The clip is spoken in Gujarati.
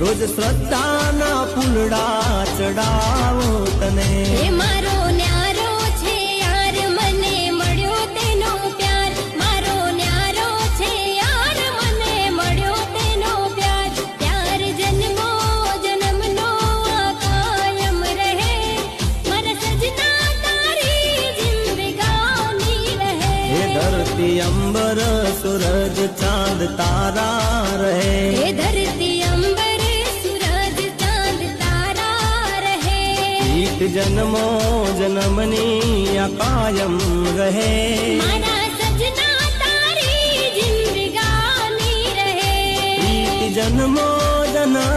રોજ શ્રદ્ધાના ફૂલડા ચડાવો તને હે મારો ન્યારો છે યાર મને મળ્યો તેનો પ્યાર મારો ન્યારો છે યાર મને મળ્યો તેનો પ્યાર પ્યાર જન્મો જન્મનો આ કાયમ રહે મારા સજના તારી જિંદગાની રહે હે ધરતી અંબર સૂરજ ચાંદ તારા રહે હે ધરતી અંબર સૂરજ ચાંદ તારા રહે પ્રીત જન્મો જન્મની આ કાયમ રહે મારા સજના તારી જિંદગાની રહે પ્રીત જન્મો જન્મ